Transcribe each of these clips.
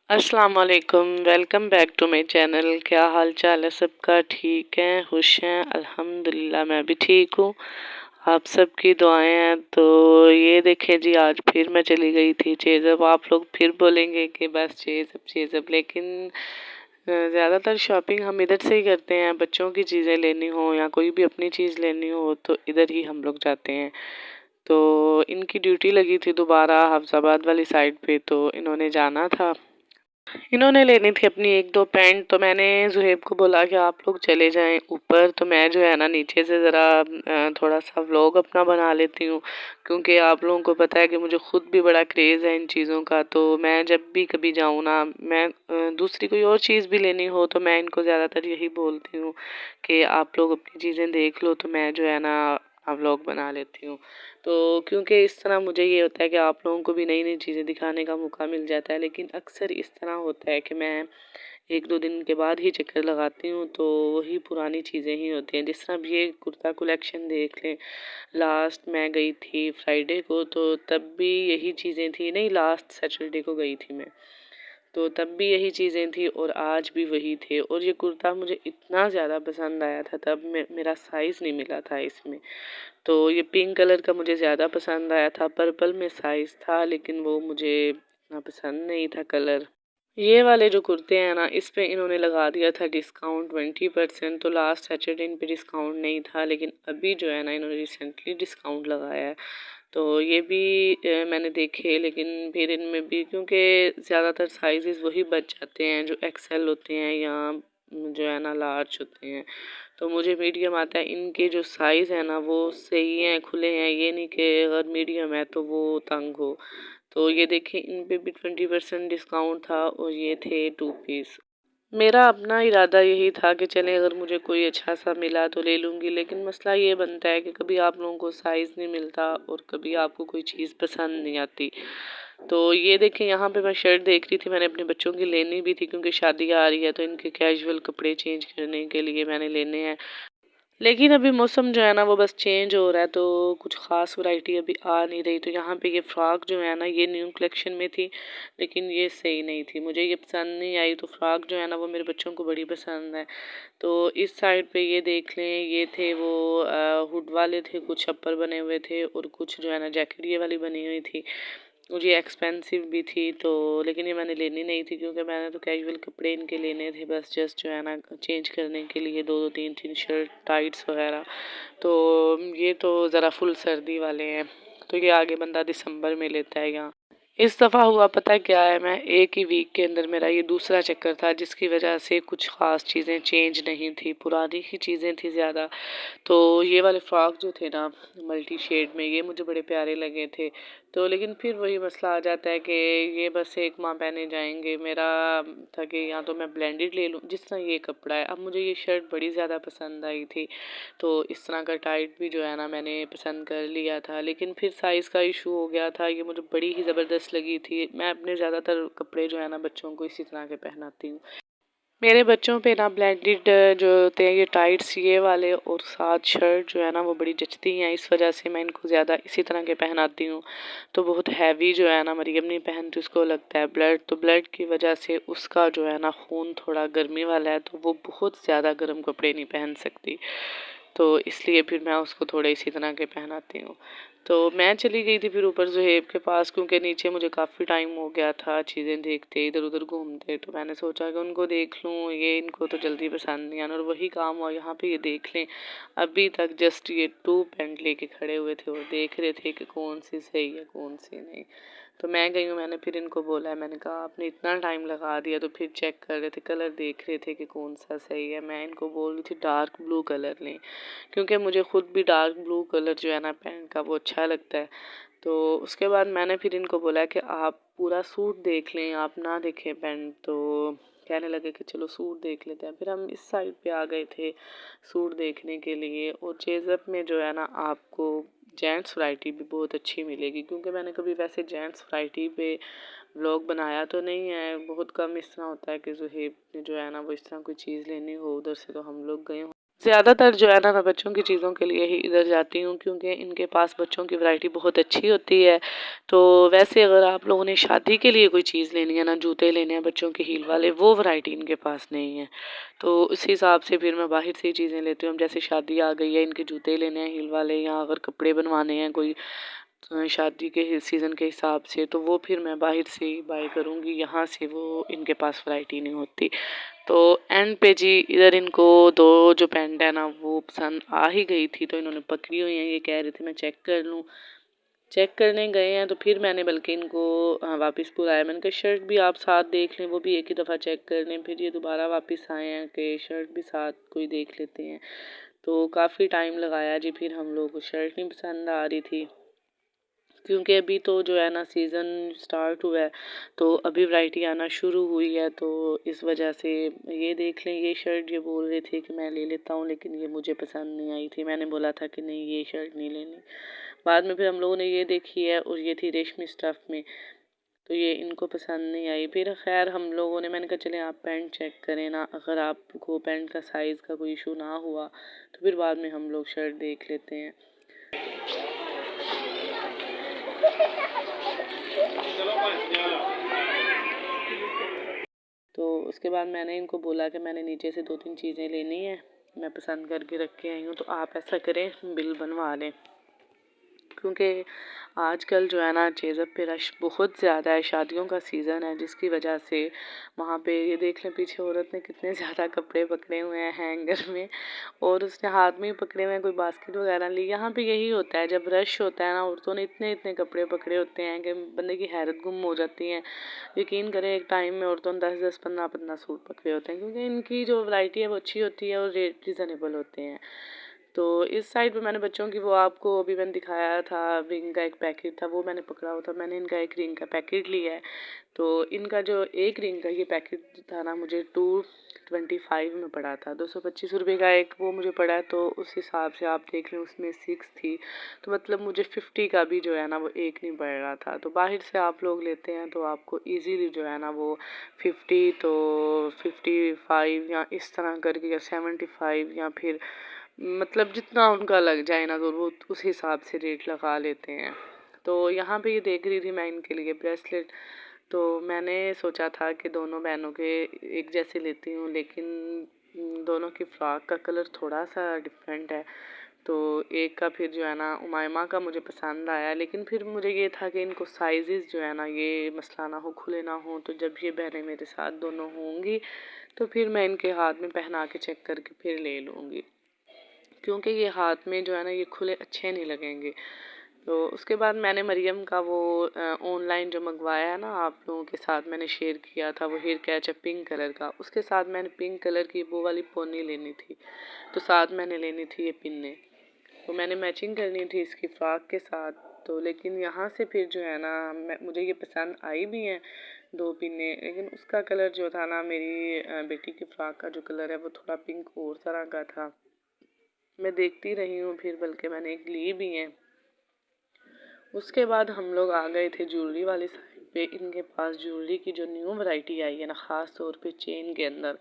अस्सलाम वालेकुम, welcome back to my channel. क्या हाल चाल है सबका? ठीक है, खुश हैं? अल्हम्दुलिल्लाह मैं भी ठीक हूँ। आप सबकी दुआएं हैं। तो ये देखें जी, आज फिर मैं चली गई थी चेज़अप। आप लोग फिर बोलेंगे कि बस चेज़अप चेज़अप, लेकिन ज़्यादातर शॉपिंग हम इधर से ही करते हैं। बच्चों की चीज़ें लेनी हो या कोई भी अपनी चीज़ लेनी हो तो इधर ही हम लोग जाते हैं। तो इनकी ड्यूटी लगी थी दोबारा हफ्साबाद वाली साइड पे, तो इन्होंने जाना था। इन्होंने लेनी थी अपनी 1-2 पैंट, तो मैंने ज़ुहैब को बोला कि आप लोग चले जाएं ऊपर, तो मैं जो है ना नीचे से ज़रा थोड़ा सा व्लॉग अपना बना लेती हूँ, क्योंकि आप लोगों को पता है कि मुझे ख़ुद भी बड़ा क्रेज़ है इन चीज़ों का। तो मैं जब भी कभी जाऊँ ना, मैं दूसरी कोई और चीज़ भी लेनी हो तो मैं इनको ज़्यादातर यही बोलती हूँ कि आप लोग अपनी चीज़ें देख लो, तो मैं जो है ना व्लॉग बना लेती हूँ। तो क्योंकि इस तरह मुझे ये होता है कि आप लोगों को भी नई नई चीज़ें दिखाने का मौका मिल जाता है। लेकिन अक्सर इस तरह होता है कि मैं 1-2 दिन के बाद ही चक्कर लगाती हूँ, तो वही पुरानी चीज़ें ही होती हैं। जिस तरह अब ये कुर्ता कलेक्शन देख लें, लास्ट मैं गई थी फ्राइडे को, तो तब भी यही चीज़ें थी। नहीं, लास्ट सैटरडे को गई थी मैं, तो तब भी यही चीज़ें थी और आज भी वही थे। और ये कुर्ता मुझे इतना ज़्यादा पसंद आया था, तब मेरा साइज़ नहीं मिला था इसमें। तो ये पिंक कलर का मुझे ज़्यादा पसंद आया था। पर्पल में साइज़ था, लेकिन वो मुझे इतना पसंद नहीं था कलर। ये वाले जो कुर्ते हैं ना, इस पे इन्होंने लगा दिया था डिस्काउंट 20%। तो लास्ट सैटरडे इन पे डिस्काउंट नहीं था, लेकिन अभी जो है ना इन्होंने रिसेंटली डिस्काउंट लगाया है। तो ये भी मैंने देखे, लेकिन फिर इनमें भी क्योंकि ज़्यादातर साइज़ वही बच जाते हैं जो एक्सेल होते हैं या जो है ना लार्ज होते हैं। तो मुझे मीडियम आता है। इनके जो साइज़ है ना वो सही हैं, खुले हैं, ये नहीं कि अगर मीडियम है तो वो तंग हो। तो ये देखिए, इन पे भी 20% डिस्काउंट था और ये थे 2 पीस। मेरा अपना इरादा यही था कि चलें, अगर मुझे कोई अच्छा सा मिला तो ले लूँगी, लेकिन मसला ये बनता है कि कभी आप लोगों को साइज़ नहीं मिलता और कभी आपको कोई चीज़ पसंद नहीं आती। तो ये देखें, यहाँ पे मैं शर्ट देख रही थी, मैंने अपने बच्चों की लेनी भी थी क्योंकि शादी आ रही है, तो इनके कैजुअल कपड़े चेंज करने के लिए मैंने लेने हैं। लेकिन अभी मौसम जो है ना वो बस चेंज हो रहा है, तो कुछ ख़ास वैरायटी अभी आ नहीं रही। तो यहाँ पे ये फ़्रॉक जो है ना, ये न्यू कलेक्शन में थी, लेकिन ये सही नहीं थी, मुझे ये पसंद नहीं आई। तो फ़्रॉक जो है ना वो मेरे बच्चों को बड़ी पसंद है। तो इस साइड पे ये देख लें, ये थे वो हुड वाले थे, कुछ अपर बने हुए थे और कुछ जो है ना जैकेट ये वाली बनी हुई थी। और ये एक्सपेंसिव भी थी, तो लेकिन ये मैंने लेनी नहीं थी क्योंकि मैंने तो कैजुअल कपड़े इनके लेने थे, बस जस्ट जो है ना चेंज करने के लिए 2-2 3-3 शर्ट टाइट्स वगैरह। तो ये तो ज़रा फुल सर्दी वाले हैं, तो ये आगे बंदा दिसंबर में लेता है यहाँ। इस दफ़ा हुआ पता है क्या है, मैं एक ही वीक के अंदर मेरा ये दूसरा चक्कर था, जिसकी वजह से कुछ ख़ास चीज़ें चेंज नहीं थी, पुरानी ही चीज़ें थी ज़्यादा। तो ये वाले फ्रॉक जो थे ना मल्टी शेड में, ये मुझे बड़े प्यारे लगे थे। तो लेकिन फिर वही मसला आ जाता है कि ये बस 1 माह पहने जाएंगे। मेरा था कि या तो मैं ब्लेंडेड ले लूँ, जिस तरह ये कपड़ा है। अब मुझे ये शर्ट बड़ी ज़्यादा पसंद आई थी, तो इस तरह का टाइट भी जो है ना मैंने पसंद कर लिया था, लेकिन फिर साइज़ का इशू हो गया था। ये मुझे बड़ी ही ज़बरदस्त लगी थी। मैं अपने ज़्यादातर कपड़े जो है ना बच्चों को इसी तरह के पहनाती हूँ। मेरे बच्चों पे ना ब्लेंडेड जो होते हैं ये टाइट्स ये वाले और साथ शर्ट जो है ना वो बड़ी जचती हैं, इस वजह से मैं इनको ज़्यादा इसी तरह के पहनाती हूँ। तो बहुत हैवी जो है ना मरियम नहीं पहनती, उसको लगता है ब्लड, तो ब्लड की वजह से उसका जो है ना खून थोड़ा गर्मी वाला है, तो वो बहुत ज़्यादा गर्म कपड़े नहीं पहन सकती। तो इसलिए फिर मैं उसको थोड़े इसी तरह के पहनाती हूँ। तो मैं चली गई थी फिर ऊपर ज़ुहैब के पास, क्योंकि नीचे मुझे काफ़ी टाइम हो गया था चीज़ें देखते इधर उधर घूमते। तो मैंने सोचा कि उनको देख लूँ, ये इनको तो जल्दी पसंद नहीं आना, और वही काम हुआ। यहाँ पे ये देख लें, अभी तक जस्ट ये 2 पैंट लेके खड़े हुए थे और देख रहे थे कि कौन सी सही है कौन सी नहीं। तो मैं गई हूँ, मैंने फिर इनको बोला है, मैंने कहा आपने इतना टाइम लगा दिया, तो फिर चेक कर रहे थे, कलर देख रहे थे कि कौन सा सही है। मैं इनको बोल रही थी डार्क ब्लू कलर लें, क्योंकि मुझे ख़ुद भी डार्क ब्लू कलर जो है ना पैंट का वो अच्छा लगता है। तो उसके बाद मैंने फिर इनको बोला कि आप पूरा सूट देख लें, आप ना देखें पैंट। तो कहने लगे कि चलो सूट देख लेते हैं। फिर हम इस साइड पे आ गए थे सूट देखने के लिए। और चेज़अप में जो है ना आपको जेंट्स वैरायटी भी बहुत अच्छी मिलेगी, क्योंकि मैंने कभी वैसे जेंट्स वैरायटी पे व्लॉग बनाया तो नहीं है। बहुत कम इस तरह होता है कि ज़ुहैब ने जो है ना वो इस तरह कोई चीज़ लेनी हो उधर से, तो हम लोग गए हों। ज़्यादातर जो है ना मैं बच्चों की चीज़ों के लिए ही इधर जाती हूँ, क्योंकि इनके पास बच्चों की वैरायटी बहुत अच्छी होती है। तो वैसे अगर आप लोगों ने शादी के लिए कोई चीज़ लेनी है ना, जूते लेने हैं बच्चों के हील वाले, वो वैरायटी इनके पास नहीं है। तो उस हिसाब से फिर मैं बाहर से ही चीज़ें लेती हूँ। जैसे शादी आ गई है, इनके जूते लेने हैं हील वाले, या अगर कपड़े बनवाने हैं कोई शादी के सीज़न के हिसाब से, तो वो फिर मैं बाहर से ही बाय करूँगी। यहाँ से वो इनके पास वैरायटी नहीं होती। तो एंड पे जी इधर इनको दो जो पैंट है ना वो पसंद आ ही गई थी, तो इन्होंने पकड़ी हुई हैं। ये कह रहे थे मैं चेक कर लूँ। चेक करने गए हैं तो फिर मैंने बल्कि इनको वापस बुलाया। मैंने कहा शर्ट भी आप साथ देख लें, वो भी एक ही दफ़ा चेक कर लें। फिर ये दोबारा वापस आए हैं कि शर्ट भी साथ कोई देख लेते हैं। तो काफ़ी टाइम लगाया जी, फिर हम लोग को शर्ट नहीं पसंद आ रही थी, क्योंकि अभी तो जो है ना सीज़न स्टार्ट हुआ है, तो अभी वैरायटी आना शुरू हुई है। तो इस वजह से ये देख लें, ये शर्ट ये बोल रहे थे कि मैं ले लेता हूँ, लेकिन ये मुझे पसंद नहीं आई थी। मैंने बोला था कि नहीं ये शर्ट नहीं लेनी। बाद में फिर हम लोगों ने ये देखी है, और ये थी रेशमी स्टफ़ में, तो ये इनको पसंद नहीं आई। फिर खैर हम लोगों ने, मैंने कहा चलें आप पैंट चेक करें ना, अगर आपको पैंट का साइज़ का कोई इशू ना हुआ तो फिर बाद में हम लोग शर्ट देख लेते हैं। तो उसके बाद मैंने इनको बोला कि मैंने नीचे से 2-3 चीज़ें लेनी है, मैं पसंद करके रख के आई हूँ, तो आप ऐसा करें बिल बनवा लें, क्योंकि आजकल जो है ना चेज़अप पे रश बहुत ज़्यादा है। शादियों का सीज़न है, जिसकी वजह से वहाँ पे ये देख लें पीछे औरत ने कितने ज़्यादा कपड़े पकड़े हुए हैं हैंगर में, और उसने हाथ में ही पकड़े हुए हैं, कोई बास्केट वगैरह ली। यहाँ पे यही होता है, जब रश होता है ना, औरतों ने इतने इतने कपड़े पकड़े होते हैं कि बंदे की हैरत गुम हो जाती है। यकीन करें एक टाइम में औरतों ने 10-10, 15-15 सूट पकड़े होते हैं, क्योंकि इनकी जो वैरायटी है वो अच्छी होती है और रेट रीज़नेबल होते हैं। तो इस साइड पे मैंने बच्चों की, वो आपको अभी मैंने दिखाया था रिंग का एक पैकेट था, वो मैंने पकड़ा हुआ था। मैंने इनका एक रिंग का पैकेट लिया है। तो इनका जो एक रिंग का ये पैकेट था ना, मुझे 225 में पड़ा था। 225 रुपये का एक वो मुझे पड़ा है। तो उस हिसाब से आप देख लें, उसमें 6 थी, तो मतलब मुझे 50 का भी जो है ना वो एक नहीं पड़ रहा था। तो बाहर से आप लोग लेते हैं तो आपको ईजीली जो है ना वो 50 तो 55 या इस तरह करके, या 75, या फिर मतलब जितना उनका लग जाए ना, तो वो उस हिसाब से रेट लगा लेते हैं। तो यहाँ पे ये देख रही थी मैं इनके लिए ब्रेसलेट, तो मैंने सोचा था कि दोनों बहनों के एक जैसे लेती हूँ, लेकिन दोनों की फ्रॉक का कलर थोड़ा सा डिफरेंट है। तो एक का फिर जो है ना उमायमा का मुझे पसंद आया, लेकिन फिर मुझे ये था कि इनको साइज़ जो है ना ये मसला ना हो, खुले ना हो। तो जब ये बहनें मेरे साथ दोनों होंगी तो फिर मैं इनके हाथ में पहना के चेक करके फिर ले लूँगी, क्योंकि ये हाथ में जो है ना ये खुले अच्छे नहीं लगेंगे। तो उसके बाद मैंने मरियम का वो ऑनलाइन जो मंगवाया है ना, आप लोगों के साथ मैंने शेयर किया था, वो हेयर कैच है पिंक कलर का। उसके साथ मैंने पिंक कलर की वो वाली पोनी लेनी थी, तो साथ मैंने लेनी थी ये पिन्ने, तो मैंने मैचिंग करनी थी इसकी फ्रॉक के साथ। तो लेकिन यहाँ से फिर जो है ना मुझे ये पसंद आई भी हैं 2 पिन्ने, लेकिन उसका कलर जो था ना, मेरी बेटी की फ्रॉक का जो कलर है वो थोड़ा पिंक और तरह का था। मैं देखती रही हूँ, फिर बल्कि मैंने एक ली भी है। उसके बाद हम लोग आ गए थे ज्वेलरी वाली साइड पे। इनके पास ज्वेलरी की जो न्यू वैरायटी आई है ना, ख़ास तौर पे चेन के अंदर,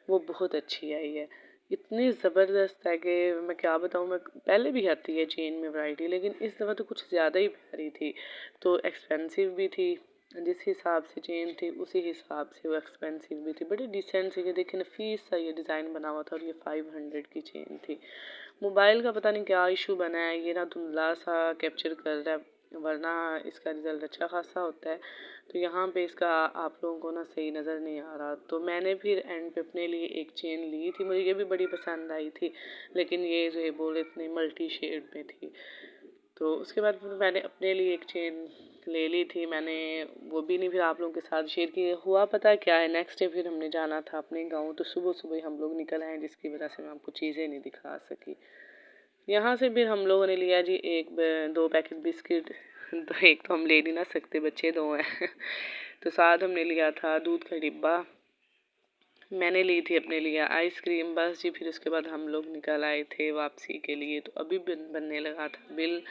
वो बहुत अच्छी आई है। इतनी ज़बरदस्त है कि मैं क्या बताऊँ। मैं पहले भी आती है चेन में वैरायटी, लेकिन इस दफ़ा तो कुछ ज़्यादा ही प्यारी थी। तो एक्सपेंसिव भी थी, जिस हिसाब से चेन थी उसी हिसाब से वो एक्सपेंसिव भी थी। बड़ी डिसेंट सी, ये देखिए नफीस सा ये डिज़ाइन बना हुआ था, और ये 500 की चेन थी। मोबाइल का पता नहीं क्या इशू बना है, ये ना धुंधला सा कैप्चर कर रहा है, वरना इसका रिज़ल्ट अच्छा खासा होता है। तो यहाँ पे इसका आप लोगों को ना सही नज़र नहीं आ रहा। तो मैंने फिर एंड पे अपने लिए एक चेन ली थी, मुझे ये भी बड़ी पसंद आई थी, लेकिन ये जो है बोल इतनी मल्टी शेड में थी। तो उसके बाद फिर मैंने अपने लिए एक चेन ले ली थी। मैंने वो भी नहीं फिर आप लोगों के साथ शेयर की। हुआ पता क्या है, नेक्स्ट डे फिर हमने जाना था अपने गाँव, तो सुबह सुबह हम लोग निकल आए, जिसकी वजह से मैं आपको चीज़ें नहीं दिखा सकी। यहाँ से फिर हम लोगों ने लिया जी 2 पैकेट बिस्किट। तो एक तो हम ले नहीं ना सकते, बच्चे 2 हैं। तो साथ हमने लिया था दूध का डिब्बा। मैंने ली थी अपने लिए आइसक्रीम, बस जी। फिर उसके बाद हम लोग निकल आए थे वापसी के लिए। तो अभी बनने लगा था बिल।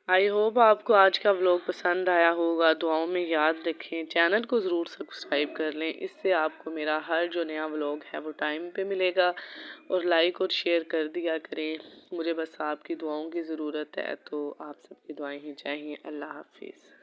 आई होप आपको आज का व्लॉग पसंद आया होगा। दुआओं में याद रखें, चैनल को ज़रूर सब्सक्राइब कर लें, इससे आपको मेरा हर जो नया व्लॉग है वो टाइम पे मिलेगा। और लाइक और शेयर कर दिया करें। मुझे बस आपकी दुआओं की ज़रूरत है, तो आप सबकी दुआएं ही चाहिए। अल्लाह हाफिज़।